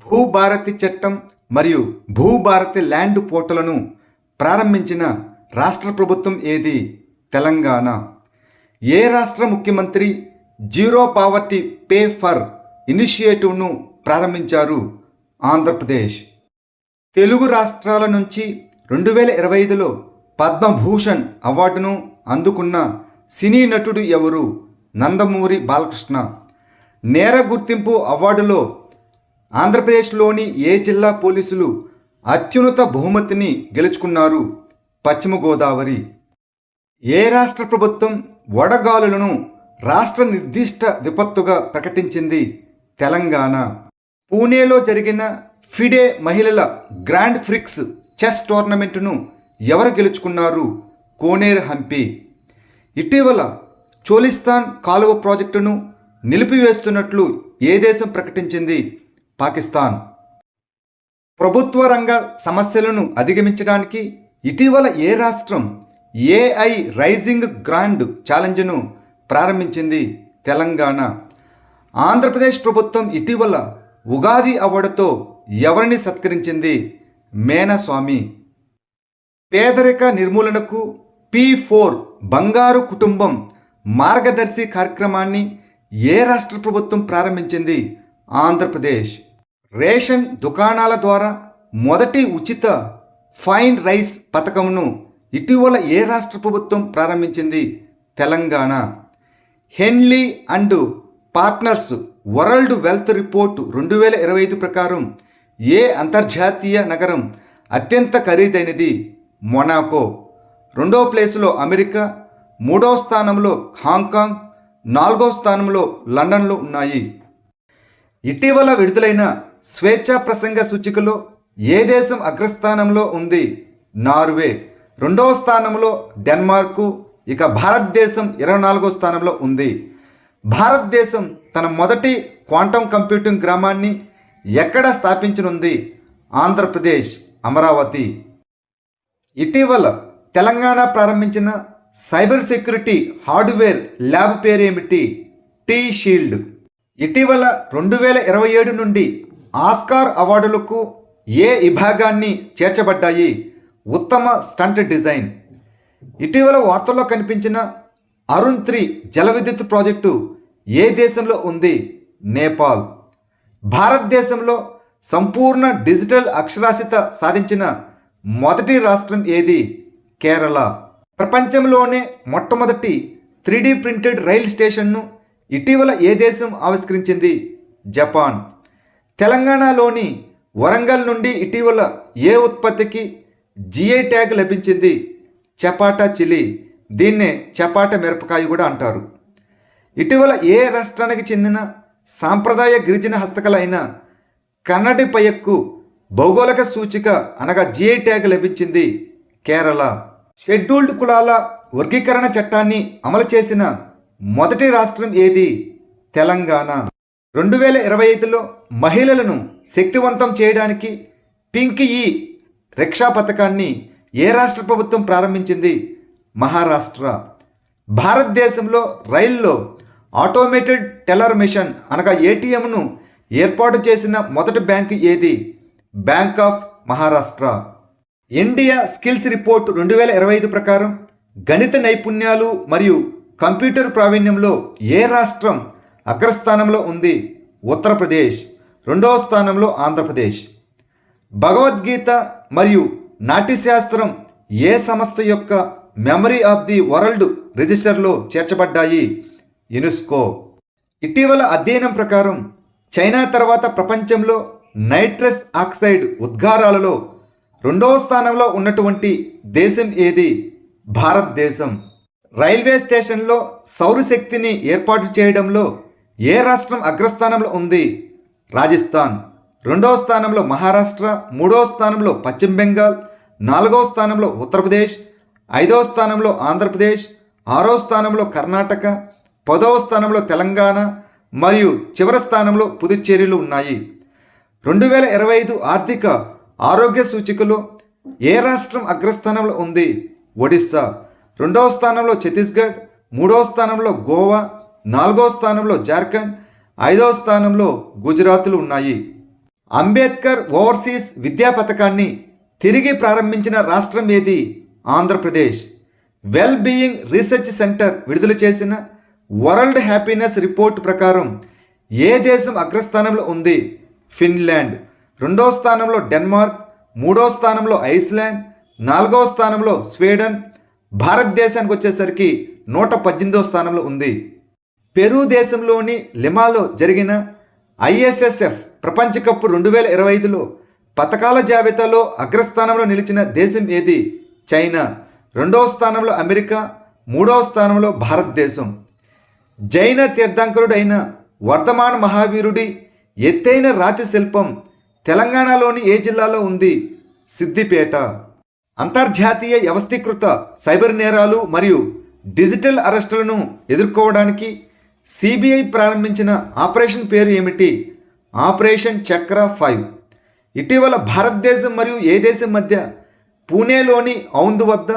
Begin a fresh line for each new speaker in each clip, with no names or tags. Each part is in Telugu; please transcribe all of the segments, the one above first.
భూభారతి చట్టం మరియు భూభారతి ల్యాండ్ పోర్టలను ప్రారంభించిన రాష్ట్ర ప్రభుత్వం ఏది? తెలంగాణ. ఏ రాష్ట్ర ముఖ్యమంత్రి జీరో పావర్టీ పే ఫర్ ఇనిషియేటివ్ను ప్రారంభించారు? ఆంధ్రప్రదేశ్. తెలుగు రాష్ట్రాల నుంచి 2025లో పద్మభూషణ్ అవార్డును అందుకున్న సినీ నటుడు ఎవరు? నందమూరి బాలకృష్ణ. నేర గుర్తింపు అవార్డులో ఆంధ్రప్రదేశ్లోని ఏ జిల్లా పోలీసులు అత్యున్నత బహుమతిని గెలుచుకున్నారు? పశ్చిమ గోదావరి. ఏ రాష్ట్ర ప్రభుత్వం వడగాలులను రాష్ట్ర నిర్దిష్ట విపత్తుగా ప్రకటించింది? తెలంగాణ. పూణేలో జరిగిన ఫిడే మహిళల గ్రాండ్ ప్రిక్స్ చెస్ టోర్నమెంటును ఎవరు గెలుచుకున్నారు? కోనేరు హంపి. ఇటీవల చోలిస్తాన్ కాలువ ప్రాజెక్టును నిలిపివేస్తున్నట్లు ఏ దేశం ప్రకటించింది? పాకిస్తాన్. ప్రభుత్వ రంగ సమస్యలను అధిగమించడానికి ఇటీవల ఏ రాష్ట్రం ఏఐ రైజింగ్ గ్రాండ్ ఛాలెంజ్ను ప్రారంభించింది? తెలంగాణ. ఆంధ్రప్రదేశ్ ప్రభుత్వం ఇటీవల ఉగాది అవార్డుతో ఎవరిని సత్కరించింది? మేనస్వామి. పేదరిక నిర్మూలనకు P4 బంగారు కుటుంబం మార్గదర్శి కార్యక్రమాన్ని ఏ రాష్ట్ర ప్రభుత్వం ప్రారంభించింది? ఆంధ్రప్రదేశ్. రేషన్ దుకాణాల ద్వారా మొదటి ఉచిత ఫైన్ రైస్ పథకంను ఇటీవల ఏ రాష్ట్ర ప్రభుత్వం ప్రారంభించింది? Telangana. Henley and Partners World Wealth Report 2025 ప్రకారం ఏ అంతర్జాతీయ నగరం అత్యంత ఖరీదైనది? మొనాకో. 2వ ప్లేసులో అమెరికా, 3వ స్థానంలో హాంకాంగ్, 4వ స్థానంలో లండన్లో ఉన్నాయి. ఇటీవల విడుదలైన స్వేచ్ఛా ప్రసంగ సూచికలో ఏ దేశం అగ్రస్థానంలో ఉంది? నార్వే. 2వ స్థానంలో డెన్మార్కు, ఇక భారతదేశం 24వ స్థానంలో ఉంది. భారతదేశం తన మొదటి క్వాంటం కంప్యూటింగ్ గ్రామాన్ని ఎక్కడ స్థాపించనుంది? ఆంధ్రప్రదేశ్, అమరావతి. ఇటీవల తెలంగాణ ప్రారంభించిన సైబర్ సెక్యూరిటీ హార్డ్వేర్ ల్యాబ్ పేరేమిటి? T shield. ఇటీవల 2027 నుండి ఆస్కార్ అవార్డులకు ఏ విభాగాన్ని చేర్చబడ్డాయి? ఉత్తమ స్టంట్ డిజైన్. ఇటీవల వార్తల్లో కనిపించిన అరుణ్ 3 జల విద్యుత్ ప్రాజెక్టు ఏ దేశంలో ఉంది? నేపాల్. భారతదేశంలో సంపూర్ణ డిజిటల్ అక్షరాస్యత సాధించిన మొదటి రాష్ట్రం ఏది? కేరళ. ప్రపంచంలోనే మొట్టమొదటి 3D ప్రింటెడ్ రైల్ స్టేషన్ను ఇటీవల ఏ దేశం ఆవిష్కరించింది? జపాన్. తెలంగాణలోని వరంగల్ నుండి ఇటీవల ఏ ఉత్పత్తికి జిఐ ట్యాగ్ లభించింది? చపాటా చిలీ. దీన్నే చపాటా మిరపకాయ కూడా అంటారు. ఇటీవల ఏ రాష్ట్రానికి చెందిన సాంప్రదాయ గిరిజన హస్తకళ అయిన కన్నడి పయక్కు భౌగోళిక సూచిక అనగా జిఐ ట్యాగ్ లభించింది? కేరళ. షెడ్యూల్డ్ కులాల వర్గీకరణ చట్టాన్ని అమలు చేసిన మొదటి రాష్ట్రం ఏది? తెలంగాణ. 2025లో మహిళలను శక్తివంతం చేయడానికి పింక్ ఈ రిక్షా పథకాన్ని ఏ రాష్ట్ర ప్రభుత్వం ప్రారంభించింది? మహారాష్ట్ర. భారతదేశంలో రైల్లో ఆటోమేటెడ్ టెల్లర్ మిషన్ అనగా ఏటీఎంను ఏర్పాటు చేసిన మొదటి బ్యాంకు ఏది? Bank of Maharashtra. India skills report 2025 ప్రకారం గణిత నైపుణ్యాలు మరియు కంప్యూటర్ ప్రావీణ్యంలో ఏ రాష్ట్రం అగ్రస్థానంలో ఉంది? ఉత్తరప్రదేశ్. 2వ స్థానంలో ఆంధ్రప్రదేశ్. భగవద్గీత మరియు నాట్యశాస్త్రం ఏ సంస్థ యొక్క మెమరీ ఆఫ్ ది వరల్డ్ రిజిస్టర్లో చేర్చబడ్డాయి? యునెస్కో. ఇటీవల అధ్యయనం ప్రకారం చైనా తర్వాత ప్రపంచంలో నైట్రస్ ఆక్సైడ్ ఉద్గారాలలో 2వ స్థానంలో ఉన్నటువంటి దేశం ఏది? భారతదేశం. రైల్వే స్టేషన్లో సౌరశక్తిని ఏర్పాటు చేయడంలో ఏ రాష్ట్రం అగ్రస్థానంలో ఉంది? రాజస్థాన్. 2వ స్థానంలో మహారాష్ట్ర, 3వ స్థానంలో పశ్చిమ బెంగాల్, 4వ స్థానంలో ఉత్తరప్రదేశ్, 5వ స్థానంలో ఆంధ్రప్రదేశ్, 6వ స్థానంలో కర్ణాటక, 10వ స్థానంలో తెలంగాణ మరియు చివరి స్థానంలో పుదుచ్చేరిలు ఉన్నాయి. 2025 ఆర్థిక ఆరోగ్య సూచికలో ఏ రాష్ట్రం అగ్రస్థానంలో ఉంది? ఒడిస్సా. 2వ స్థానంలో ఛత్తీస్గఢ్, 3వ స్థానంలో గోవా, 4వ స్థానంలో జార్ఖండ్, 5వ స్థానంలో గుజరాత్లు ఉన్నాయి. అంబేద్కర్ ఓవర్సీస్ విద్యా పథకాన్ని తిరిగి ప్రారంభించిన రాష్ట్రం ఏది? Andhra Pradesh. Well being research centre విడుదల చేసిన వరల్డ్ హ్యాపీనెస్ రిపోర్ట్ ప్రకారం ఏ దేశం అగ్రస్థానంలో ఉంది? ఫిన్లాండ్. రెండవ స్థానంలో డెన్మార్క్, మూడవ స్థానంలో ఐస్లాండ్, నాలుగవ స్థానంలో స్వీడన్. భారతదేశానికి వచ్చేసరికి 118వ స్థానంలో ఉంది. పెరూ దేశంలోని లిమాలో జరిగిన ISSF ప్రపంచ కప్ 2025లో పథకాల జాబితాలో అగ్రస్థానంలో నిలిచిన దేశం ఏది? చైనా. రెండవ స్థానంలో అమెరికా, మూడవ స్థానంలో భారతదేశం. జైన తీర్థంకరుడు అయిన వర్ధమాన మహావీరుడి ఎత్తైన రాతి శిల్పం తెలంగాణలోని ఏ జిల్లాలో ఉంది? సిద్దిపేట. అంతర్జాతీయ వ్యవస్థీకృత సైబర్ నేరాలు మరియు డిజిటల్ అరెస్టులను ఎదుర్కోవడానికి సిబిఐ ప్రారంభించిన ఆపరేషన్ పేరు ఏమిటి? ఆపరేషన్ చక్ర 5. ఇటీవల భారతదేశం మరియు ఏ దేశం మధ్య పూణేలోని ఔంద్ వద్ద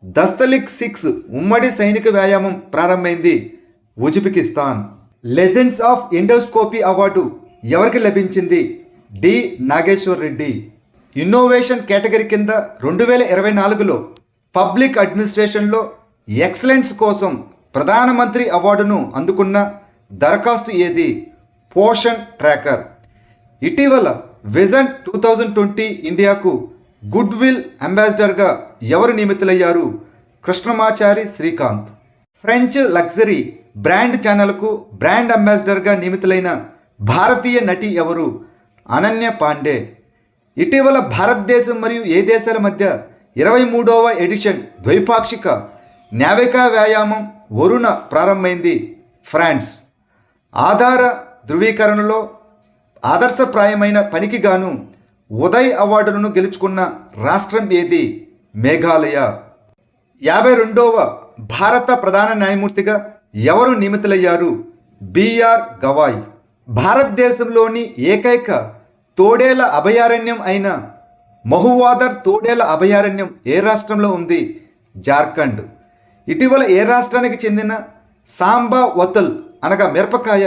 దస్తలిక్ 6 ఉమ్మడి సైనిక వ్యాయామం ప్రారంభమైంది? Uzbekistan. Legends of endoscopy award ఎవరికి లభించింది? D Nageshwar Reddy. Innovation category కింద 2024లో పబ్లిక్ అడ్మినిస్ట్రేషన్లో ఎక్సలెన్స్ కోసం ప్రధానమంత్రి అవార్డును అందుకున్న దరఖాస్తు ఏది? పోషన్ ట్రాకర్. ఇటీవల విజన్ 2020 ఇండియాకు గుడ్ విల్ అంబాసిడర్గా ఎవరు నియమితులయ్యారు? Krishnamachari Srikanth. French luxury brand ఛానల్కు బ్రాండ్ అంబాసిడర్గా నియమితులైన భారతీయ నటి ఎవరు? అనన్య పాండే. ఇటీవల భారతదేశం మరియు ఏ దేశాల మధ్య 23వ ఎడిషన్ ద్వైపాక్షిక నావికా వ్యాయామం వరుణ ప్రారంభమైంది? ఫ్రాన్స్. ఆధార ధృవీకరణలో ఆదర్శప్రాయమైన పనికి గాను ఉదయ్ అవార్డులను గెలుచుకున్న రాష్ట్రం ఏది? మేఘాలయ. 52వ భారత ప్రధాన న్యాయమూర్తిగా ఎవరు నియమితులయ్యారు? బిఆర్ గవాయ్. భారతదేశంలోని ఏకైక తోడేళ్ల అభయారణ్యం అయిన మహువాదర్ తోడేళ్ల అభయారణ్యం ఏ రాష్ట్రంలో ఉంది? జార్ఖండ్. ఇటీవల ఏ రాష్ట్రానికి చెందిన సాంబా వతల్ అనగా మిరపకాయ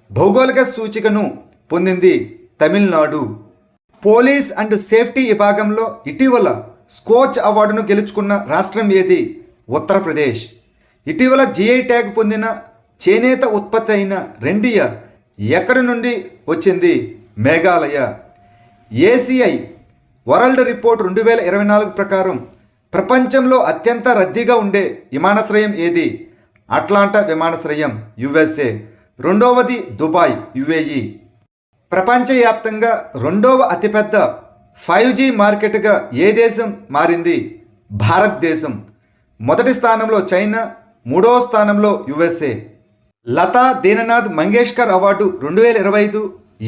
భౌగోళిక సూచికను పొందింది? తమిళనాడు. పోలీస్ అండ్ సేఫ్టీ విభాగంలో ఇటీవల స్కోచ్ అవార్డును గెలుచుకున్న రాష్ట్రం ఏది? ఉత్తరప్రదేశ్. ఇటీవల జిఐ ట్యాగ్ పొందిన చేనేత ఉత్పత్తి అయిన రెండియా ఎక్కడి నుండి వచ్చింది? మేఘాలయ. ఏసిఐ వరల్డ్ రిపోర్ట్ 2024 ప్రకారం ప్రపంచంలో అత్యంత రద్దీగా ఉండే విమానాశ్రయం ఏది? అట్లాంటా విమానాశ్రయం, USA. రెండవది దుబాయ్, UAE. ప్రపంచవ్యాప్తంగా రెండవ అతిపెద్ద 5G మార్కెట్గా ఏ దేశం మారింది? భారతదేశం. మొదటి స్థానంలో చైనా, మూడవ స్థానంలో USA. లతా దీననాథ్ మంగేష్కర్ అవార్డు 2025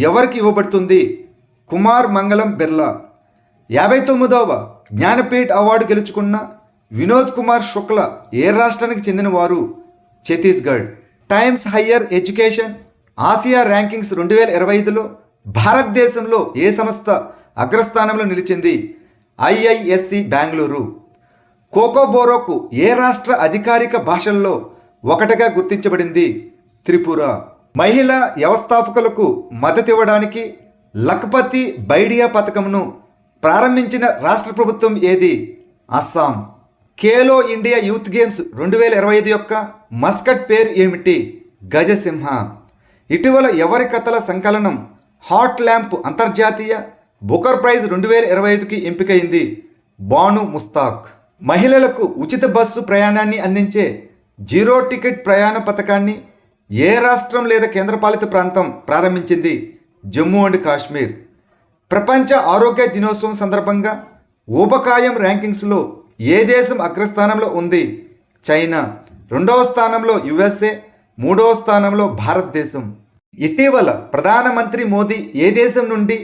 ఎవరికి ఇవ్వబడుతుంది? కుమార్ మంగళం బిర్లా. 59వ జ్ఞానపీఠ్ అవార్డు గెలుచుకున్న వినోద్ కుమార్ శుక్ల ఏ రాష్ట్రానికి చెందినవారు? Chhattisgarh. Times Higher Education Asia Rankings 2025లో భారతదేశంలో ఏ సంస్థ అగ్రస్థానంలో నిలిచింది? IISc బెంగళూరు. కోకోబోరోకు ఏ రాష్ట్ర అధికారిక భాషల్లో ఒకటిగా గుర్తించబడింది? త్రిపుర. మహిళా వ్యవస్థాపకులకు మద్దతివ్వడానికి లఖపతి బైడియా పథకంను ప్రారంభించిన రాష్ట్ర ప్రభుత్వం ఏది? Assam. Khelo India youth games 2025 యొక్క మస్కట్ పేరు ఏమిటి? గజసింహ. ఇటీవల ఎవరి కథల సంకలనం హాట్ ల్యాంప్ అంతర్జాతీయ బుకర్ ప్రైజ్ 2025కి ఎంపికైంది? బాను ముస్తాక్. మహిళలకు ఉచిత బస్సు ప్రయాణాన్ని అందించే జీరో టికెట్ ప్రయాణ పథకాన్ని ఏ రాష్ట్రం లేదా కేంద్రపాలిత ప్రాంతం ప్రారంభించింది? జమ్మూ అండ్ కాశ్మీర్. ప్రపంచ ఆరోగ్య దినోత్సవం సందర్భంగా ఊబకాయం ర్యాంకింగ్స్లో ఏ దేశం అగ్రస్థానంలో ఉంది? చైనా. రెండవ స్థానంలో USA, మూడవ స్థానంలో భారతదేశం. ఇటీవల ప్రధానమంత్రి మోదీ ఏ దేశం నుండి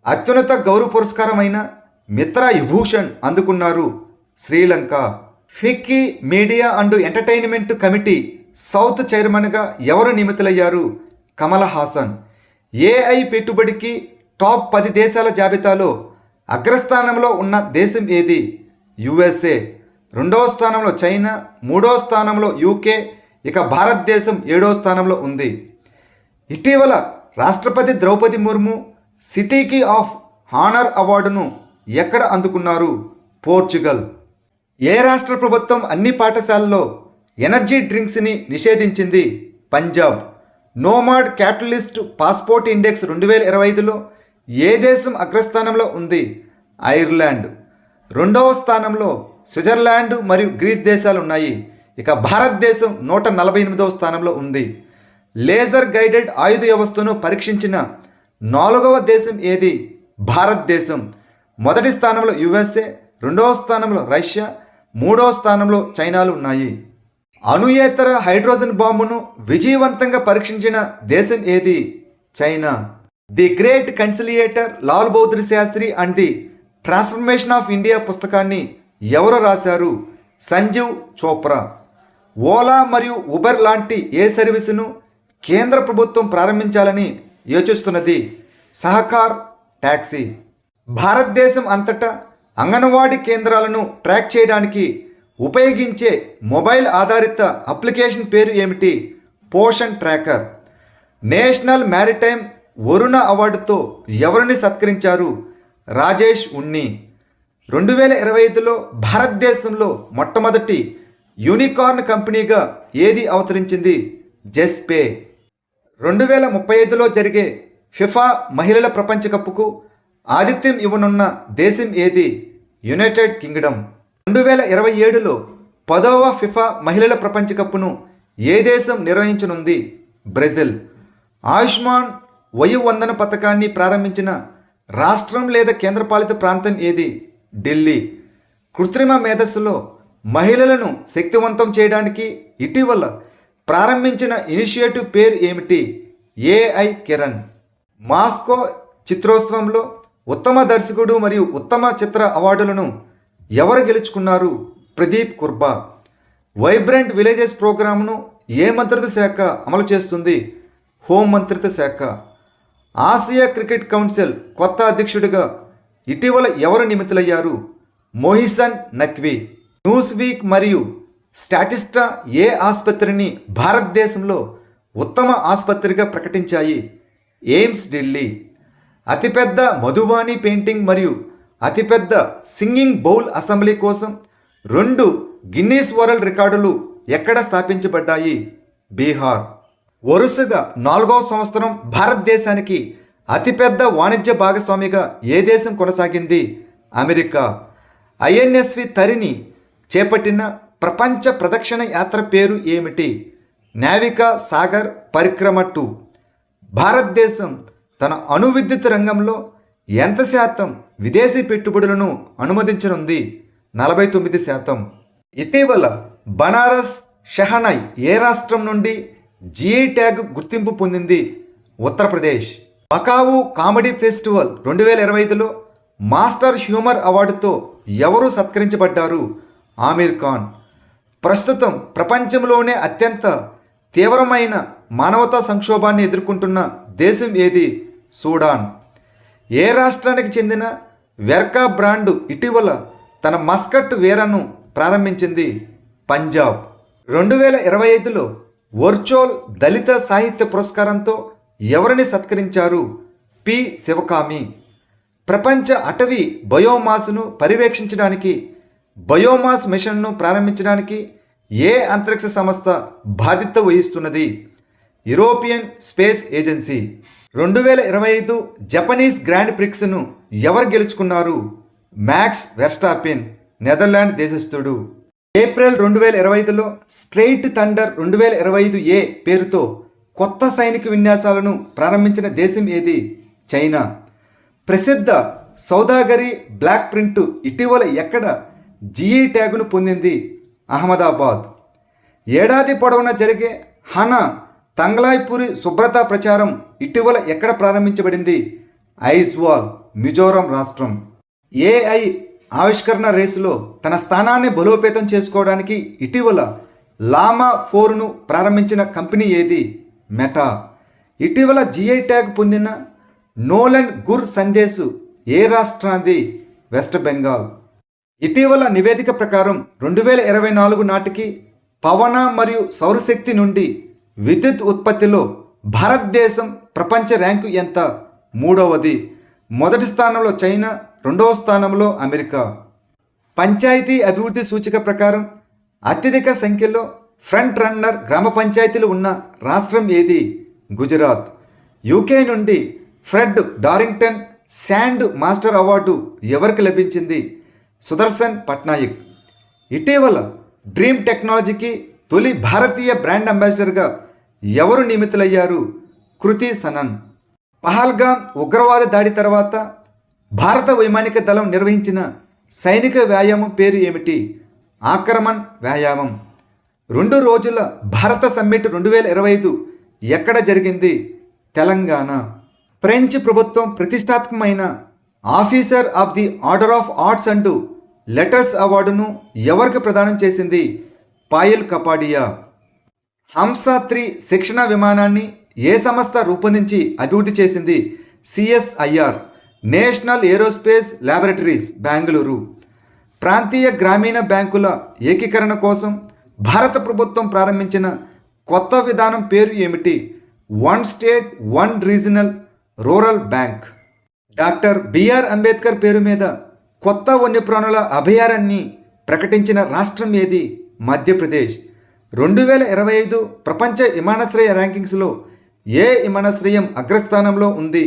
అత్యున్నత గౌరవ పురస్కారమైన మిత్ర విభూషణ్ అందుకున్నారు? Sri Lanka. FICCI media and entertainment committee south చైర్మన్గా ఎవరు నియమితులయ్యారు? కమల్ హాసన్. AI పెట్టుబడికి టాప్ 10 దేశాల జాబితాలో అగ్రస్థానంలో ఉన్న దేశం ఏది? USA. రెండవ స్థానంలో చైనా, మూడవ స్థానంలో UK, ఇక భారతదేశం 7వ స్థానంలో ఉంది. ఇటీవల రాష్ట్రపతి ద్రౌపది ముర్ము సిటీకి ఆఫ్ హానర్ అవార్డును ఎక్కడ అందుకున్నారు? పోర్చుగల్. ఏ రాష్ట్ర ప్రభుత్వం అన్ని పాఠశాలల్లో ఎనర్జీ డ్రింక్స్ని నిషేధించింది? Punjab. Nomad Capitalist Passport Index 2025లో ఏ దేశం అగ్రస్థానంలో ఉంది? ఐర్లాండ్. రెండవ స్థానంలో స్విట్జర్లాండ్ మరియు గ్రీస్ దేశాలు ఉన్నాయి. ఇక భారతదేశం 148వ స్థానంలో ఉంది. లేజర్ గైడెడ్ ఆయుధ వ్యవస్థను పరీక్షించిన 4వ దేశం ఏది? భారతదేశం. మొదటి స్థానంలో యుఎస్ఏ, రెండవ స్థానంలో రష్యా, మూడవ స్థానంలో చైనాలు ఉన్నాయి. అణుయేతర హైడ్రోజన్ బాంబును విజయవంతంగా పరీక్షించిన దేశం ఏది? China. The Great Conciliator Lal Bahadur Shastri and the Transformation of India పుస్తకాన్ని ఎవరు రాశారు? సంజీవ్ చోప్రా. ఓలా మరియు ఉబర్ లాంటి ఏ సర్వీసును కేంద్ర ప్రభుత్వం ప్రారంభించాలని యోచిస్తున్నది? సహకార్ టాక్సీ. భారతదేశం అంతటా అంగన్వాడీ కేంద్రాలను ట్రాక్ చేయడానికి ఉపయోగించే మొబైల్ ఆధారిత అప్లికేషన్ పేరు ఏమిటి? Poshan tracker. National maritime Varuna అవార్డుతో ఎవరిని సత్కరించారు? రాజేష్ ఉన్ని. 2025లో భారతదేశంలో మొట్టమొదటి యూనికార్న్ కంపెనీగా ఏది అవతరించింది? జెస్పే. 2035లో జరిగే ఫిఫా మహిళల ప్రపంచ కప్కు ఆతిథ్యం ఇవ్వనున్న దేశం ఏది? United Kingdom. 2027లో 10వ ఫిఫా మహిళల ప్రపంచ కప్ను ఏ దేశం నిర్వహించనుంది? బ్రెజిల్. ఆయుష్మాన్ వయోవందన పథకాన్ని ప్రారంభించిన రాష్ట్రం లేదా కేంద్రపాలిత ప్రాంతం ఏది? ఢిల్లీ. కృత్రిమ మేధస్సులో మహిళలను శక్తివంతం చేయడానికి ఇటీవల ప్రారంభించిన ఇనిషియేటివ్ పేరు ఏమిటి? ఏఐ కిరణ్. మాస్కో చిత్రోత్సవంలో ఉత్తమ దర్శకుడు మరియు ఉత్తమ చిత్ర అవార్డులను ఎవరు గెలుచుకున్నారు? ప్రదీప్ కుర్బా. వైబ్రెంట్ విలేజెస్ ప్రోగ్రామ్ను ఏ మంత్రిత్వ శాఖ అమలు చేస్తుంది? హోం మంత్రిత్వ శాఖ. ఆసియా క్రికెట్ కౌన్సిల్ కొత్త అధ్యక్షుడిగా ఇటీవల ఎవరు నియమితులయ్యారు? మోహిసన్ నఖ్వీ. న్యూస్ వీక్ మరియు స్టాటిస్టా ఏ ఆసుపత్రిని భారతదేశంలో ఉత్తమ ఆసుపత్రిగా ప్రకటించాయి? ఎయిమ్స్ ఢిల్లీ. అతిపెద్ద మధువాణి పెయింటింగ్ మరియు అతిపెద్ద సింగింగ్ బౌల్ అసెంబ్లీ కోసం 2 గిన్నీస్ వరల్డ్ రికార్డులు ఎక్కడ స్థాపించబడ్డాయి? బీహార్. వరుసగా 4వ సంవత్సరం భారతదేశానికి అతిపెద్ద వాణిజ్య భాగస్వామిగా ఏ దేశం కొనసాగింది? అమెరికా. ఐఎన్ఎస్వి తరిని చేపట్టిన ప్రపంచ ప్రదక్షిణ యాత్ర పేరు ఏమిటి? నావికా సాగర్ పరిక్రమ 2. భారతదేశం తన అణు విద్యుత్ రంగంలో ఎంత శాతం విదేశీ పెట్టుబడులను అనుమతించనుంది? 49%. ఇటీవల బనారస్ షహనాయ్ ఏ రాష్ట్రం నుండి జిఐ ట్యాగ్ గుర్తింపు పొందింది? Uttar Pradesh. Macau comedy festival 2025లో master humour అవార్డుతో ఎవరు సత్కరించబడ్డారు? ఆమీర్ ఖాన్. ప్రస్తుతం ప్రపంచంలోనే అత్యంత తీవ్రమైన మానవతా సంక్షోభాన్ని ఎదుర్కొంటున్న దేశం ఏది? సూడాన్. ఏ రాష్ట్రానికి చెందిన వెర్కా బ్రాండు ఇటీవల తన మస్కట్ వేరను ప్రారంభించింది? పంజాబ్. 2025లో వర్చువల్ దళిత సాహిత్య పురస్కారంతో ఎవరిని సత్కరించారు? పి శివకామి. ప్రపంచ అటవీ బయోమాస్ను పర్యవేక్షించడానికి బయోమాస్ మిషన్ను ప్రారంభించడానికి ఏ అంతరిక్ష సంస్థ బాధ్యత వహిస్తున్నది? European Space Agency. 2025 Japanese Grand ప్రిక్స్ను ఎవరు గెలుచుకున్నారు? మ్యాక్స్ వెర్స్టాపెన్, నెదర్లాండ్ దేశస్థుడు. ఏప్రిల్ 2025లో స్ట్రెయిట్ థండర్ 2025 పేరుతో కొత్త సైనిక విన్యాసాలను ప్రారంభించిన దేశం ఏది? చైనా. ప్రసిద్ధ సౌదాగరి బ్లాక్ ప్రింట్ ఇటీవల ఎక్కడ జిఐ ట్యాగును పొందింది? అహ్మదాబాద్. ఏడాది పొడవునా జరిగే హనా తంగ్లాయ్పూరి శుభ్రతా ప్రచారం ఇటీవల ఎక్కడ ప్రారంభించబడింది? ఐజ్వాల్, మిజోరాం రాష్ట్రం. ఏఐ ఆవిష్కరణ రేసులో తన స్థానాన్ని బలోపేతం చేసుకోవడానికి ఇటీవల లామా 4ను ప్రారంభించిన కంపెనీ ఏది? మెటా. ఇటీవల జిఐ ట్యాగ్ పొందిన నోలన్ గుర్ సందేశ్ ఏ రాష్ట్రాది? వెస్ట్ బెంగాల్. ఇటీవల నివేదిక ప్రకారం 2024 నాటికి పవన మరియు సౌరశక్తి నుండి విద్యుత్ ఉత్పత్తిలో భారతదేశం ప్రపంచ ర్యాంకు ఎంత? 3వది. మొదటి స్థానంలో చైనా, రెండవ స్థానంలో అమెరికా. పంచాయతీ అభివృద్ధి సూచిక ప్రకారం అత్యధిక సంఖ్యలో ఫ్రంట్ రన్నర్ గ్రామ పంచాయతీలు ఉన్న రాష్ట్రం ఏది? గుజరాత్. యూకే నుండి Fred Darrington sand master award ఎవరికి లభించింది? సుదర్శన్ పట్నాయక్. ఇటీవల డ్రీమ్ టెక్నాలజీకి తొలి భారతీయ బ్రాండ్ అంబాసిడర్గా ఎవరు నియమితులయ్యారు? కృతి సనన్. పహల్గామ్ ఉగ్రవాద దాడి తర్వాత భారత వైమానిక దళం నిర్వహించిన సైనిక వ్యాయామం పేరు ఏమిటి? ఆక్రమణ్ వ్యాయామం. 2 రోజుల భారత సమ్మిట్ 2025 ఎక్కడ జరిగింది? తెలంగాణ. ఫ్రెంచ్ ప్రభుత్వం ప్రతిష్టాత్మకమైన officer of the Order of arts and letters అవార్డును ఎవరికి ప్రదానం చేసింది? పాయల్ కపాడియా. హంస-3 శిక్షణ విమానాన్ని ఏ సంస్థ రూపొందించి అభివృద్ధి చేసింది? CSIR, national aerospace laboratories, Bengaluru. ప్రాంతీయ గ్రామీణ బ్యాంకుల ఏకీకరణ కోసం భారత ప్రభుత్వం ప్రారంభించిన కొత్త విధానం పేరు ఏమిటి? One state one regional rural bank. Doctor BR Ambedkar పేరు మీద కొత్త వన్యప్రాణుల అభయారణ్యాన్ని ప్రకటించిన రాష్ట్రం ఏది? మధ్యప్రదేశ్. 2025 ప్రపంచ విమానాశ్రయ ర్యాంకింగ్స్లో ఏ విమానాశ్రయం అగ్రస్థానంలో ఉంది?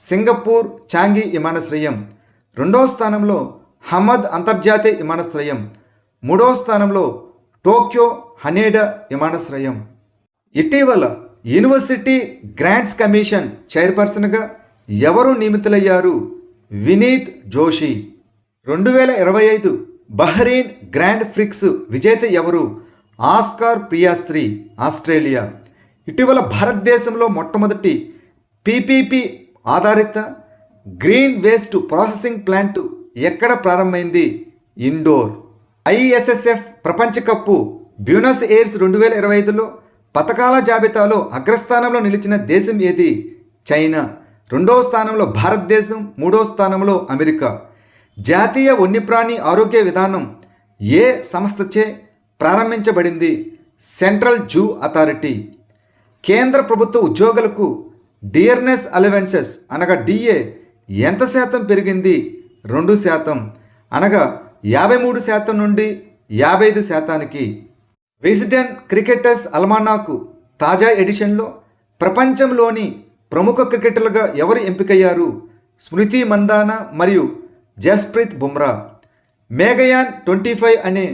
సింగపూర్ చాంగి విమానాశ్రయం. 2వ స్థానంలో హమద్ అంతర్జాతీయ విమానాశ్రయం. 3వ స్థానంలో టోక్యో హనేడా విమానాశ్రయం. ఇటీవల యూనివర్సిటీ గ్రాంట్స్ కమిషన్ చైర్పర్సన్గా ఎవరు నియమితులయ్యారు? Vineet Joshi. 2025 Bahrain Grand Prix విజేత ఎవరు? Oscar Piastri, Australia. ఇటీవల భారతదేశంలో మొట్టమొదటి పీపీపీ ఆధారిత గ్రీన్ వేస్ట్ ప్రాసెసింగ్ ప్లాంట్ ఎక్కడ ప్రారంభమైంది? ఇండోర్. ఐఎస్ఎస్ఎఫ్ ప్రపంచ కప్పు బ్యూనస్ ఎయిర్స్ 2025లో పథకాల జాబితాలో అగ్రస్థానంలో నిలిచిన దేశం ఏది? చైనా. 2వ స్థానంలో భారతదేశం, 3వ స్థానంలో అమెరికా. జాతీయ వన్యప్రాణి ఆరోగ్య విధానం ఏ సంస్థచే ప్రారంభించబడింది? Central zoo authority. కేంద్ర ప్రభుత్వ ఉద్యోగులకు డియర్నెస్ అలవెన్సెస్ అనగా డిఏ ఎంత శాతం పెరిగింది? 2%, అనగా 53% నుండి 55%. విజ్డెన్ క్రికెటర్స్ అల్మానాకు తాజా ఎడిషన్లో ప్రపంచంలోని ప్రముఖ క్రికెటర్లుగా ఎవరు ఎంపికయ్యారు? స్మృతి మందానా మరియు జస్ప్రీత్ బుమ్రా. మేఘయాన్ 25 అనే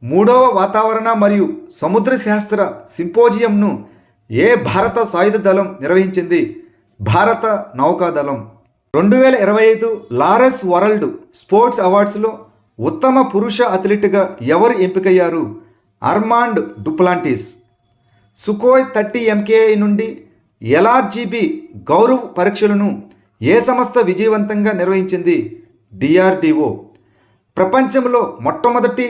3వ వాతావరణ మరియు సముద్ర శాస్త్ర సింపోజియంను ఏ భారత సాయుధ దళం నిర్వహించింది? భారత నౌకాదళం. 2025 లారెస్ వరల్డ్ స్పోర్ట్స్ అవార్డ్స్లో ఉత్తమ పురుష అథ్లెట్గా ఎవరు ఎంపికయ్యారు? Armand Duplantis. సుకోయ్ 30 MKI నుండి ఎల్ఆర్జీబీ గౌరవ్ పరీక్షలను ఏ సంస్థ విజయవంతంగా నిర్వహించింది? డిఆర్డిఓ. ప్రపంచంలో మొట్టమొదటి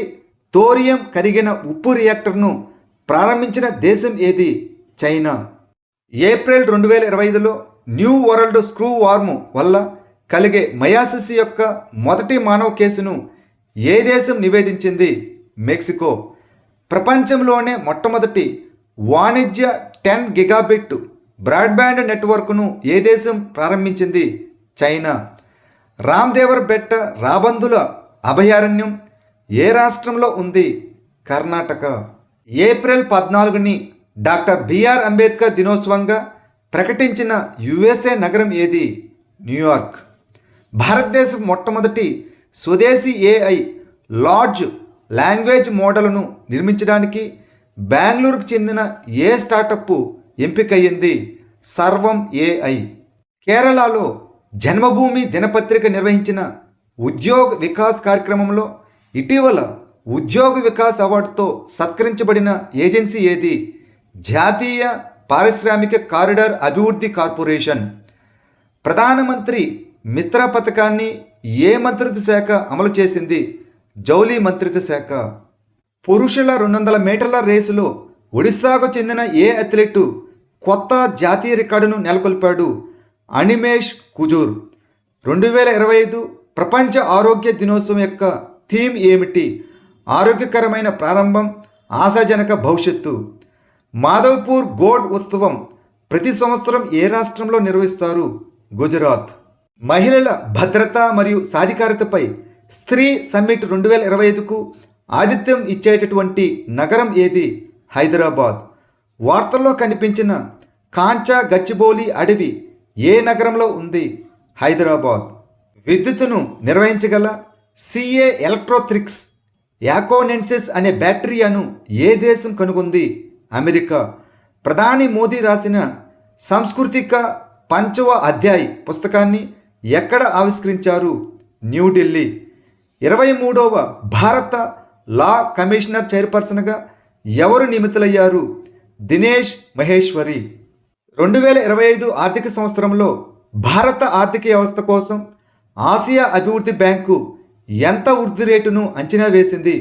థోరియం కరిగిన ఉప్పు రియాక్టర్ను ప్రారంభించిన దేశం ఏది? చైనా. ఏప్రిల్ 2025లో న్యూ వరల్డ్ స్క్రూ వార్మ్ వల్ల కలిగే మయాసిస్ యొక్క మొదటి మానవ కేసును ఏ దేశం నివేదించింది? మెక్సికో. ప్రపంచంలోనే మొట్టమొదటి వాణిజ్య 10 గిగాబిట్ బ్రాడ్బ్యాండ్ నెట్వర్క్ను ఏ దేశం ప్రారంభించింది? చైనా. రామ్దేవర్ బెట్ట రాబందుల అభయారణ్యం ఏ రాష్ట్రంలో ఉంది? కర్ణాటక. ఏప్రిల్ 14ని డాక్టర్ బిఆర్ అంబేద్కర్ దినోత్సవంగా ప్రకటించిన యుఎస్ఏ నగరం ఏది? న్యూయార్క్. భారతదేశం మొట్టమొదటి స్వదేశీ ఏఐ లార్జ్ లాంగ్వేజ్ మోడల్ను నిర్మించడానికి బెంగళూరుకు చెందిన ఏ స్టార్టప్ ఎంపికయ్యింది? సర్వం ఏఐ. కేరళలో జన్మభూమి దినపత్రిక నిర్వహించిన ఉద్యోగ్ వికాస్ కార్యక్రమంలో ఇటీవల ఉద్యోగ వికాస్ అవార్డుతో సత్కరించబడిన ఏజెన్సీ ఏది? జాతీయ పారిశ్రామిక కారిడార్ అభివృద్ధి కార్పొరేషన్. ప్రధానమంత్రి మిత్ర పథకాన్ని ఏ మంత్రిత్వ శాఖ అమలు చేసింది? జౌళి మంత్రిత్వ శాఖ. పురుషుల 200 మీటర్ల రేసులో ఒడిశాకు చెందిన ఏ అథ్లెట్ కొత్త జాతీయ రికార్డును నెలకొల్పాడు? అనిమేష్ కుజూర్. 2025 ప్రపంచ ఆరోగ్య దినోత్సవం యొక్క థీమ్ ఏమిటి? ఆరోగ్యకరమైన ప్రారంభం, ఆశాజనక భవిష్యత్తు. మాధవ్పూర్ గోడ్ ఉత్సవం ప్రతి సంవత్సరం ఏ రాష్ట్రంలో నిర్వహిస్తారు? గుజరాత్. మహిళల భద్రత మరియు సాధికారతపై స్త్రీ సమ్మిట్ 2025కు ఆతిథ్యం ఇచ్చేటటువంటి నగరం ఏది? హైదరాబాద్. వార్తల్లో కనిపించిన కాంచా గచ్చిబౌలి అడవి ఏ నగరంలో ఉంది? హైదరాబాద్. విద్యుత్తును నిర్వహించగల సిఏ ఎలక్ట్రోథ్రిక్స్ యాకోనెన్సిస్ అనే బ్యాక్టీరియాను ఏ దేశం కనుగొంది? అమెరికా. ప్రధాని మోదీ రాసిన సాంస్కృతిక పంచవ అధ్యాయ్ పుస్తకాన్ని ఎక్కడ ఆవిష్కరించారు? న్యూఢిల్లీ. 23వ భారత లా కమిషనర్ చైర్పర్సన్గా ఎవరు నియమితులయ్యారు? దినేష్ మహేశ్వరి. 2025 ఆర్థిక సంవత్సరంలో భారత ఆర్థిక వ్యవస్థ కోసం ఆసియా అభివృద్ధి బ్యాంకు ఎంత వృద్ధి రేటును అంచనా వేసింది?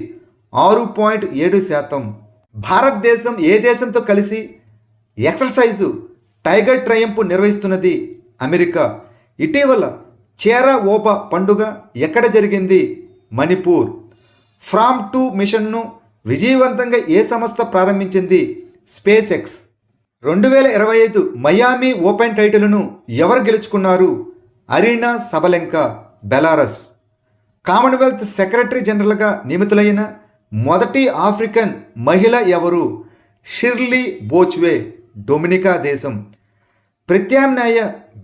6.7%. భారతదేశం ఏ దేశంతో కలిసి ఎక్సర్సైజు టైగర్ ట్రయంప్ నిర్వహిస్తున్నది? అమెరికా. ఇటీవల చేరా ఓపా పండుగ ఎక్కడ జరిగింది? మణిపూర్. ఫ్రామ్ టు మిషన్ను విజయవంతంగా ఏ సంస్థ ప్రారంభించింది? Space X. 2025 మయామి ఓపెన్ టైటిల్ను ఎవరు గెలుచుకున్నారు? Aryna Sabalenka, Belarus. Commonwealth secretary జనరల్గా నియమితులైన మొదటి ఆఫ్రికన్ మహిళ ఎవరు? షిర్లీ బోచ్వే, డొమినికా దేశం. ప్రత్యామ్నాయ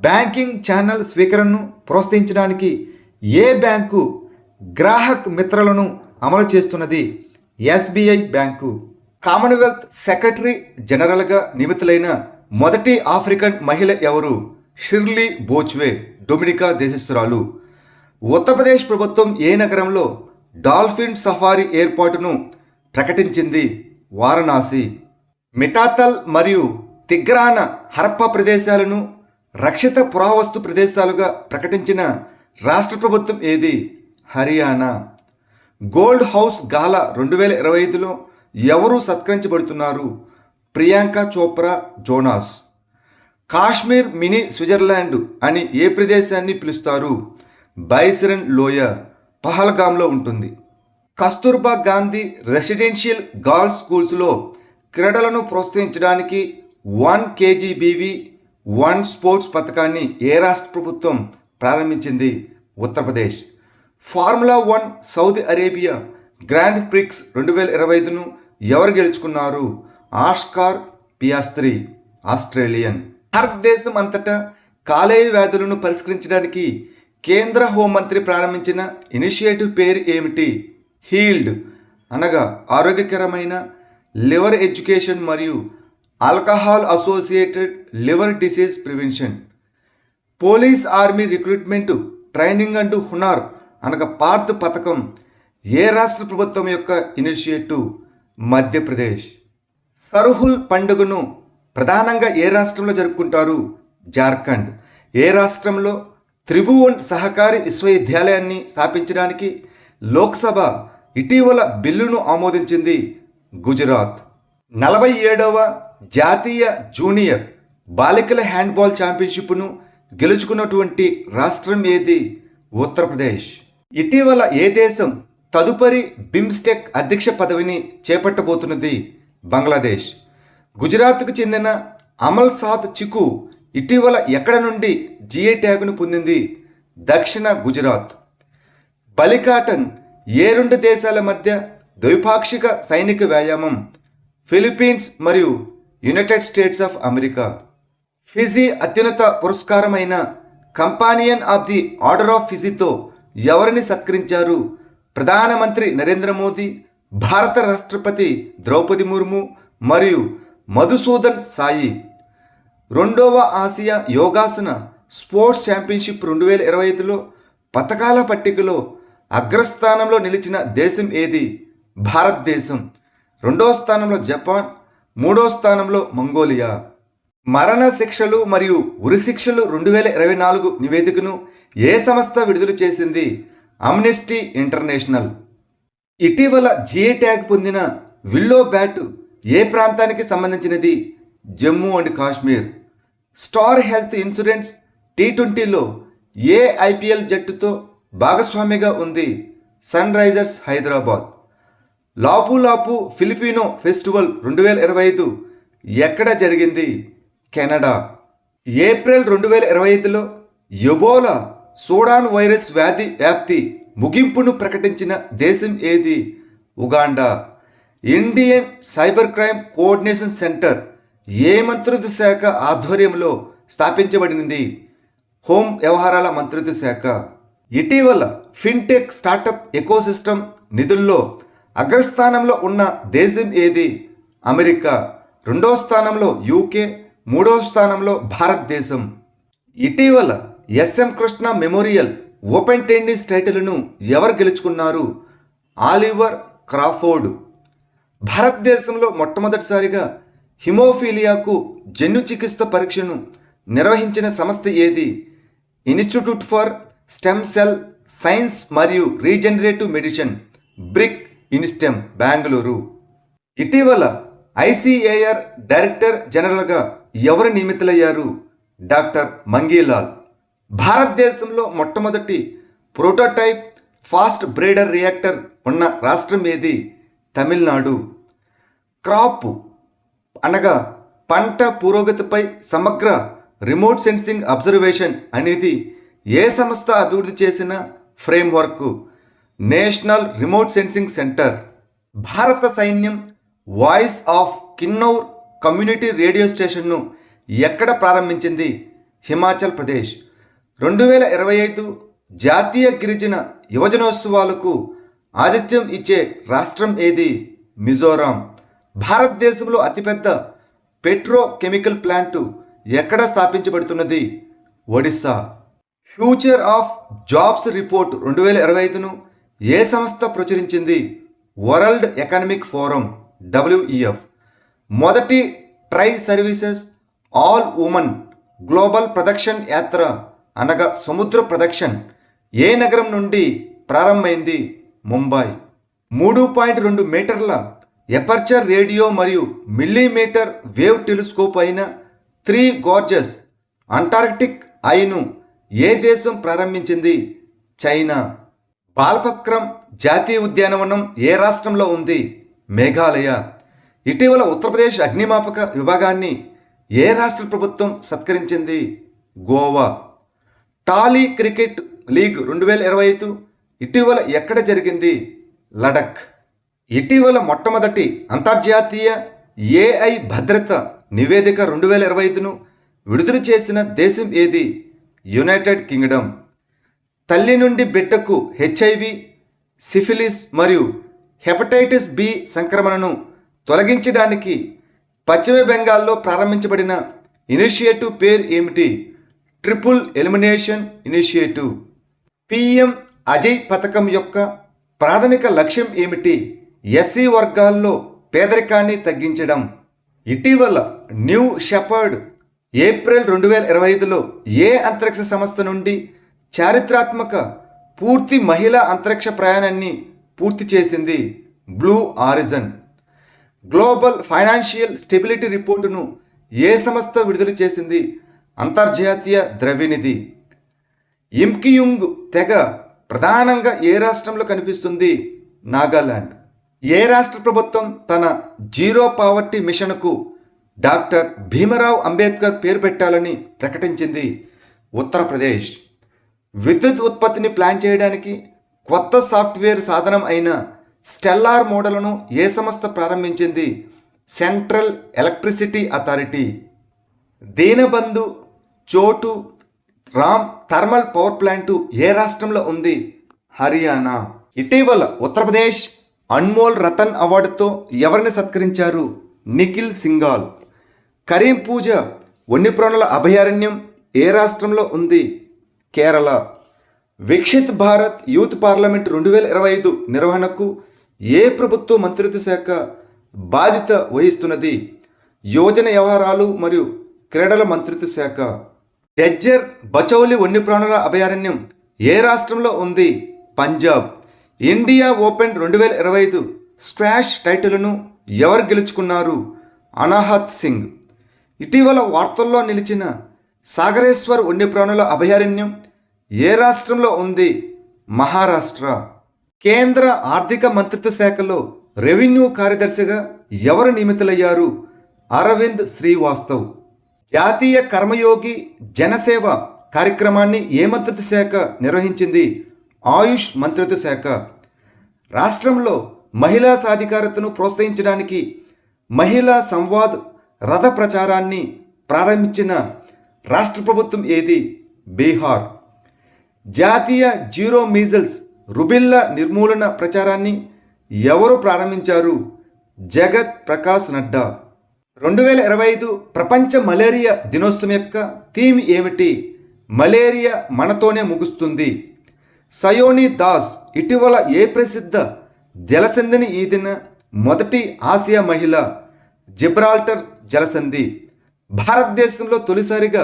బ్యాంకింగ్ ఛానల్ స్వీకరణను ప్రోత్సహించడానికి ఏ బ్యాంకు గ్రాహక్ మిత్రలను అమలు చేస్తున్నది? SBI bank. కామన్వెల్త్ సెక్రటరీ జనరల్గా నియమితులైన మొదటి ఆఫ్రికన్ మహిళ ఎవరు? షిర్లీ బోచ్వే, డొమినికా దేశస్థురాలు. ఉత్తరప్రదేశ్ ప్రభుత్వం ఏ నగరంలో డాల్ఫిన్ సఫారీ ఏర్పాటును ప్రకటించింది? వారణాసి. మిఠాతల్ మరియు తిగ్రాన హరప్పా ప్రదేశాలను రక్షిత పురావస్తు ప్రదేశాలుగా ప్రకటించిన రాష్ట్ర ప్రభుత్వం ఏది? హర్యానా. గోల్డ్ హౌస్ గాలా 2025లో ఎవరు సత్కరించబడుతున్నారు? Priyanka Chopra, Jonas. Kashmir mini Switzerland అని ఏ ప్రదేశాన్ని పిలుస్తారు? బైసరన్ లోయ, పహల్గామ్లో ఉంటుంది. కస్తూర్బా గాంధీ రెసిడెన్షియల్ గర్ల్స్ స్కూల్స్లో క్రీడలను ప్రోత్సహించడానికి 1 KGBV 1 స్పోర్ట్స్ పథకాన్ని ఏ రాష్ట్ర ప్రభుత్వం ప్రారంభించింది? Uttar Pradesh. Formula 1 Saudi Arabia Grand Prix 2025ను ఎవరు గెలుచుకున్నారు? Oscar Piastri, Australian. భారతదేశం అంతటా కాలేయ వ్యాధులను పరిష్కరించడానికి కేంద్ర హోంమంత్రి ప్రారంభించిన ఇనిషియేటివ్ పేరు ఏమిటి? హీల్డ్, అనగా ఆరోగ్యకరమైన లివర్ ఎడ్యుకేషన్ మరియు alcohol associated liver disease prevention. Police army recruitment training and Hunar అనగా పార్త్ పథకం ఏ రాష్ట్ర ప్రభుత్వం యొక్క ఇనిషియేటివ్? మధ్యప్రదేశ్. సర్హుల్ పండుగను ప్రధానంగా ఏ రాష్ట్రంలో జరుపుకుంటారు? జార్ఖండ్. ఏ రాష్ట్రంలో త్రిభువన్ సహకారి విశ్వవిద్యాలయాన్ని స్థాపించడానికి లోక్సభ ఇటీవల బిల్లును ఆమోదించింది? గుజరాత్. 47వ జాతీయ జూనియర్ బాలికల హ్యాండ్బాల్ ఛాంపియన్షిప్ను గెలుచుకున్నటువంటి రాష్ట్రం ఏది? ఉత్తరప్రదేశ్. ఇటీవల ఏ దేశం తదుపరి బిమ్స్టెక్ అధ్యక్ష పదవిని చేపట్టబోతున్నది? బంగ్లాదేశ్. గుజరాత్కు చెందిన అమల్ సాద్ చికు ఇటీవల ఎక్కడ నుండి జిఐ ట్యాగ్ను పొందింది? దక్షిణ గుజరాత్. బలికాటన్ ఏ 2 దేశాల మధ్య ద్వైపాక్షిక సైనిక వ్యాయామం? ఫిలిప్పీన్స్ మరియు United States of America. Fiji అత్యున్నత పురస్కారమైన Companion of the Order of ఫిజీతో ఎవరిని సత్కరించారు? ప్రధానమంత్రి నరేంద్ర మోదీ, భారత రాష్ట్రపతి ద్రౌపది ముర్ము మరియు మధుసూదన్ సాయి. 2వ ఆసియా యోగాసన స్పోర్ట్స్ ఛాంపియన్షిప్ 2025లో పతకాల పట్టికలో అగ్రస్థానంలో నిలిచిన దేశం ఏది? భారతదేశం. 2వ స్థానంలో జపాన్, 3వ స్థానంలో మంగోలియా. మరణ శిక్షలు మరియు ఉరిశిక్షలు 2024 నివేదికను ఏ సంస్థ విడుదల చేసింది? Amnesty International. ఇటీవల జిఐ ట్యాగ్ పొందిన విల్లో బ్యాట్ ఏ ప్రాంతానికి సంబంధించినది? Jammu and Kashmir. Star Health Insurance T20లో ఏ IPL జట్టుతో భాగస్వామిగా ఉంది? Sunrisers Hyderabad. Lapu Lapu Filipino Festival 2025 ఎక్కడ జరిగింది? కెనడా. ఏప్రిల్ 2025లో ఎబోలా సూడాన్ వైరస్ వ్యాధి వ్యాప్తి ముగింపును ప్రకటించిన దేశం ఏది? Uganda. Indian Cyber Crime Coordination Centre ఏ మంత్రిత్వ శాఖ ఆధ్వర్యంలో స్థాపించబడింది? హోం వ్యవహారాల మంత్రిత్వ శాఖ. ఇటీవల ఫిన్టెక్ స్టార్టప్ ఎకోసిస్టమ్ నిధుల్లో అగ్రస్థానంలో ఉన్న దేశం ఏది? అమెరికా. రెండవ స్థానంలో యూకే, మూడవ స్థానంలో భారతదేశం. ఇటీవల SM Krishna Memorial Open Tennis టైటిల్ను ఎవరు గెలుచుకున్నారు? Oliver Crawford. భారతదేశంలో మొట్టమొదటిసారిగా హిమోఫీలియాకు జన్యు చికిత్స పరీక్షను నిర్వహించిన సంస్థ ఏది? Institute for Stem Cell Science మరియు Regenerative Medicine, BRIC inStem, Bengaluru. ఇటీవల ఐసిఏఆర్ డైరెక్టర్ జనరల్గా ఎవరు నియమితులయ్యారు? డాక్టర్ మంగీలాల్. భారతదేశంలో మొట్టమొదటి ప్రోటోటైప్ ఫాస్ట్ బ్రేడర్ రియాక్టర్ ఉన్న రాష్ట్రం ఏది? తమిళనాడు. క్రాప్ అనగా పంట పురోగతిపై సమగ్ర రిమోట్ సెన్సింగ్ అబ్జర్వేషన్ అనేది ఏ సంస్థ అభివృద్ధి చేసిన framework? National remote sensing centre. భారత సైన్యం voice of Kinnaur community radio స్టేషన్ను ఎక్కడ ప్రారంభించింది? హిమాచల్ ప్రదేశ్. 2025 జాతీయ గిరిజన యువజనోత్సవాలకు ఆతిథ్యం ఇచ్చే రాష్ట్రం ఏది? మిజోరాం. భారతదేశంలో అతిపెద్ద పెట్రోకెమికల్ ప్లాంటు ఎక్కడ స్థాపించబడుతున్నది? Odisha. Future of Jobs Report 2025ను ఏ సంస్థ ప్రచురించింది? World Economic Forum, WEF. మొదటి tri services all women global ప్రదక్షిణ యాత్ర అనగా సముద్ర ప్రదక్షిణ ఏ నగరం నుండి ప్రారంభమైంది? ముంబై. 3.2 మీటర్ల ఎపర్చర్ రేడియో మరియు మిల్లీమీటర్ వేవ్ టెలిస్కోప్ అయిన 3 గార్జెస్ అంటార్కిటిక్ ఐను ఏ దేశం ప్రారంభించింది? చైనా. బాల్పక్రమ్ జాతీయ ఉద్యానవనం ఏ రాష్ట్రంలో ఉంది? మేఘాలయ. ఇటీవల ఉత్తరప్రదేశ్ అగ్నిమాపక విభాగాన్ని ఏ రాష్ట్ర ప్రభుత్వం సత్కరించింది? గోవా. టాలీ క్రికెట్ లీగ్ 2025 ఇటీవల ఎక్కడ జరిగింది? లడఖ్. ఇటీవల మొట్టమొదటి అంతర్జాతీయ ఏఐ భద్రత నివేదిక 2025ను విడుదల చేసిన దేశం ఏది? United Kingdom. తల్లి నుండి బిడ్డకు హెచ్ఐవి, సిఫిలిస్ మరియు హెపటైటిస్ బి సంక్రమణను తొలగించడానికి పశ్చిమ బెంగాల్లో ప్రారంభించబడిన ఇనిషియేటివ్ పేరు ఏమిటి? Triple elimination initiative. PM Ajay పథకం యొక్క ప్రాథమిక లక్ష్యం ఏమిటి? ఎస్సీ వర్గాల్లో పేదరికాన్ని తగ్గించడం. ఇటీవల న్యూ షెపర్డ్ ఏప్రిల్ 2025లో ఏ అంతరిక్ష సంస్థ నుండి చారిత్రాత్మక పూర్తి మహిళా అంతరిక్ష ప్రయాణాన్ని పూర్తి చేసింది? Blue Origin. Global Financial Stability రిపోర్టును ఏ సంస్థ విడుదల చేసింది? అంతర్జాతీయ ద్రవ్యనిధి. ఇంకియుంగ్ తెగ ప్రధానంగా ఏ రాష్ట్రంలో కనిపిస్తుంది? నాగాలాండ్. ఏ రాష్ట్ర ప్రభుత్వం తన జీరో పావర్టీ మిషన్కు డాక్టర్ భీమరావ్ అంబేద్కర్ పేరు పెట్టాలని ప్రకటించింది? ఉత్తరప్రదేశ్. విద్యుత్ ఉత్పత్తిని ప్లాన్ చేయడానికి కొత్త సాఫ్ట్వేర్ సాధనం అయిన స్టెల్లార్ మోడల్ను ఏ సంస్థ ప్రారంభించింది? Central electricity Authority. Deenbandhu Chhotu Ram thermal power plant ఏ రాష్ట్రంలో ఉంది? హర్యానా. ఇటీవల ఉత్తరప్రదేశ్ అన్మోల్ రతన్ అవార్డుతో ఎవరిని సత్కరించారు? నిఖిల్ సింగాల్. కరీం పూజ వన్యప్రాణుల అభయారణ్యం ఏ రాష్ట్రంలో ఉంది? కేరళ. వికసిత్ భారత్ యూత్ పార్లమెంట్ 2025 నిర్వహణకు ఏ ప్రభుత్వ మంత్రిత్వ శాఖ బాధ్యత వహిస్తున్నది? యువజన వ్యవహారాలు మరియు క్రీడల మంత్రిత్వ శాఖ. జజ్జర్ బచౌలి వన్యప్రాణుల అభయారణ్యం ఏ రాష్ట్రంలో ఉంది? పంజాబ్. ఇండియా ఓపెన్ 2025 స్క్వాష్ టైటిల్ను ఎవరు గెలుచుకున్నారు? అనాహత్ సింగ్. ఇటీవల వార్తల్లో నిలిచిన సాగరేశ్వర్ వన్యప్రాణుల అభయారణ్యం ఏ రాష్ట్రంలో ఉంది? మహారాష్ట్ర. కేంద్ర ఆర్థిక మంత్రిత్వ శాఖలో రెవెన్యూ కార్యదర్శిగా ఎవరు నియమితులయ్యారు? అరవింద్ శ్రీవాస్తవ్. జాతీయ కర్మయోగి జనసేవ కార్యక్రమాన్ని ఏ మంత్రిత్వ శాఖ నిర్వహించింది? ఆయుష్ మంత్రిత్వ శాఖ. రాష్ట్రంలో మహిళా సాధికారతను ప్రోత్సహించడానికి మహిళా సంవాద్ రథ ప్రచారాన్ని ప్రారంభించిన రాష్ట్ర ప్రభుత్వం ఏది? బీహార్. జాతీయ జీరో మీజల్స్ రుబిల్లా నిర్మూలన ప్రచారాన్ని ఎవరు ప్రారంభించారు? జగత్ ప్రకాష్ నడ్డా. 2025 ప్రపంచ మలేరియా దినోత్సవం యొక్క థీమ్ ఏమిటి? మలేరియా మనతోనే ముగుస్తుంది. సయోని దాస్ ఇటీవల ఏ ప్రసిద్ధ జలసంధిని ఈదిన మొదటి ఆసియా మహిళ? జిబ్రాల్టర్ జలసంధి. భారతదేశంలో తొలిసారిగా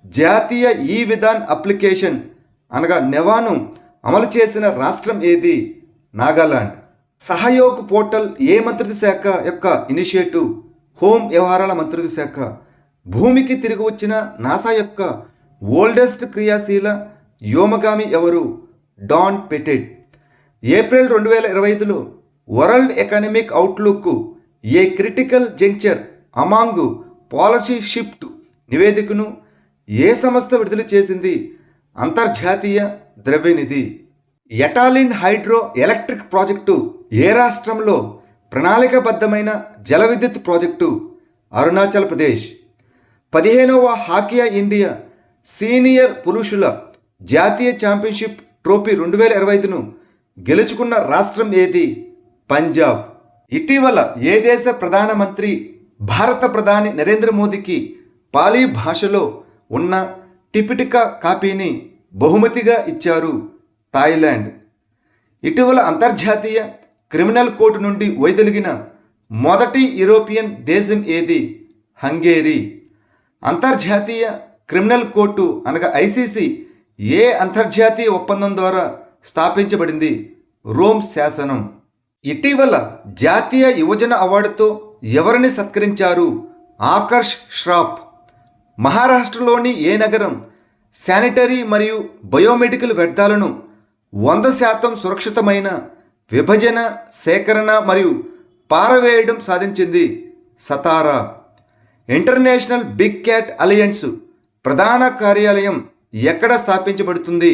జాతీయ ఈ విధాన్ అప్లికేషన్ అనగా నెవాను అమలు చేసిన రాష్ట్రం ఏది? నాగాలాండ్. సహయోగ్ పోర్టల్ ఏ మంత్రిత్వ శాఖ యొక్క ఇనిషియేటివ్? హోం వ్యవహారాల మంత్రిత్వ శాఖ. భూమికి తిరిగి వచ్చిన నాసా యొక్క ఓల్డెస్ట్ క్రియాశీల వ్యోమగామి ఎవరు? Don Pettit. ఏప్రిల్ 2025లో World Economic Outlook a critical juncture among policy shift నివేదికను ఏ సంస్థ విడుదల చేసింది? అంతర్జాతీయ ద్రవ్యనిధి. ఎటాలిన్ హైడ్రో ఎలక్ట్రిక్ ప్రాజెక్టు ఏ రాష్ట్రంలో? ప్రణాళికాబద్ధమైన జల విద్యుత్ ప్రాజెక్టు అరుణాచల్ ప్రదేశ్. 15వ హాకీ ఇండియా సీనియర్ పురుషుల జాతీయ ఛాంపియన్షిప్ ట్రోఫీ 2025ను గెలుచుకున్న రాష్ట్రం ఏది? పంజాబ్. ఇటీవల ఏ దేశ ప్రధానమంత్రి భారత ప్రధాని నరేంద్ర మోదీకి పాలీ భాషలో ఉన్న టిపిటికా కాపీని బహుమతిగా ఇచ్చారు? థాయిలాండ్. ఇటీవల అంతర్జాతీయ క్రిమినల్ కోర్టు నుండి వైదొలిగిన మొదటి యూరోపియన్ దేశం ఏది? హంగేరీ. అంతర్జాతీయ క్రిమినల్ కోర్టు అనగా ఐసీసీ ఏ అంతర్జాతీయ ఒప్పందం ద్వారా స్థాపించబడింది? రోమ్ శాసనం. ఇటీవల జాతీయ యువజన అవార్డుతో ఎవరిని సత్కరించారు? ఆకర్ష్ ష్రాఫ్. మహారాష్ట్రలోని ఏ నగరం శానిటరీ మరియు బయోమెడికల్ వ్యర్థాలను 100% సురక్షితమైన విభజన, సేకరణ మరియు పారవేయడం సాధించింది? Satara. International big cat alliance ప్రధాన కార్యాలయం ఎక్కడ స్థాపించబడుతుంది?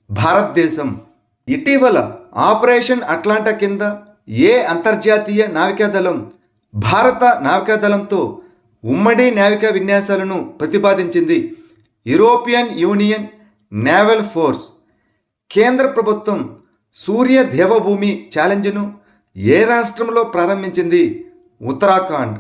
భారతదేశం. ఇటీవల ఆపరేషన్ అట్లాంటా కింద ఏ అంతర్జాతీయ నావికాదళం భారత నావికాదళంతో ఉమ్మడి నావికా విన్యాసాలను ప్రతిపాదించింది? European union naval force. కేంద్ర ప్రభుత్వం సూర్య దేవభూమి ఛాలెంజ్ను ఏ రాష్ట్రంలో ప్రారంభించింది? ఉత్తరాఖండ్.